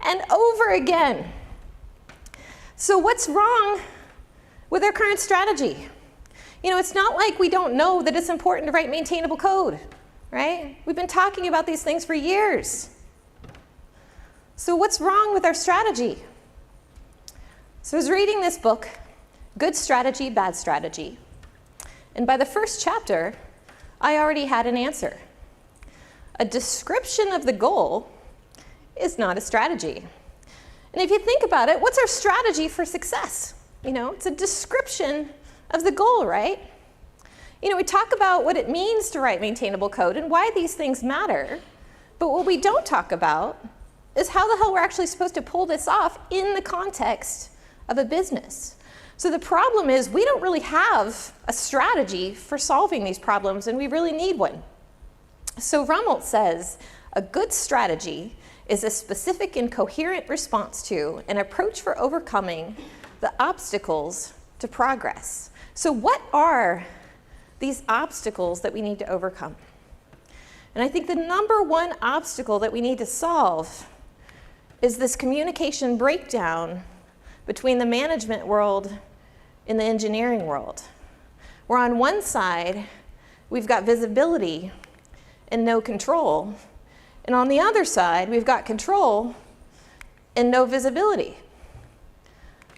and over again. So what's wrong with our current strategy? You know, it's not like we don't know that it's important to write maintainable code, right? We've been talking about these things for years. So what's wrong with our strategy? So I was reading this book, Good Strategy, Bad Strategy. And by the first chapter, I already had an answer. A description of the goal is not a strategy. And if you think about it, what's our strategy for success? You know, it's a description of the goal, right? You know, we talk about what it means to write maintainable code and why these things matter, but what we don't talk about is how the hell we're actually supposed to pull this off in the context of a business. So the problem is we don't really have a strategy for solving these problems, and we really need one. So Rumelt says, a good strategy is a specific and coherent response to an approach for overcoming the obstacles to progress. So what are these obstacles that we need to overcome? And I think the number one obstacle that we need to solve is this communication breakdown between the management world and the engineering world. Where on one side, we've got visibility and no control. And on the other side, we've got control and no visibility.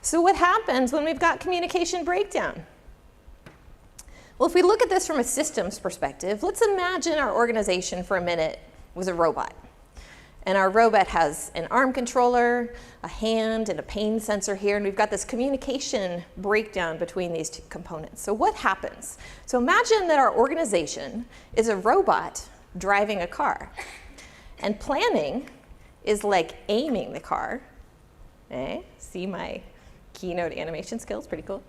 So what happens when we've got communication breakdown? Well, if we look at this from a systems perspective, let's imagine our organization for a minute was a robot. And our robot has an arm controller, a hand, and a pain sensor here, and we've got this communication breakdown between these two components. So what happens? So imagine that our organization is a robot driving a car. And planning is like aiming the car. Okay? See my keynote animation skills, pretty cool.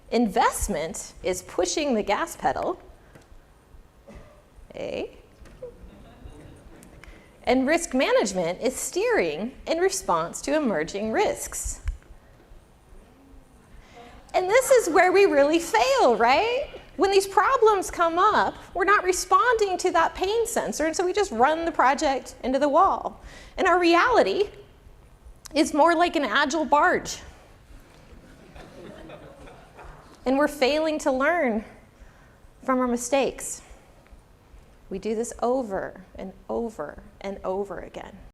Investment is pushing the gas pedal. Okay? And risk management is steering in response to emerging risks. And this is where we really fail, right? When these problems come up, we're not responding to that pain sensor, and so we just run the project into the wall. And our reality is more like an agile barge. And we're failing to learn from our mistakes. We do this over and over and over again.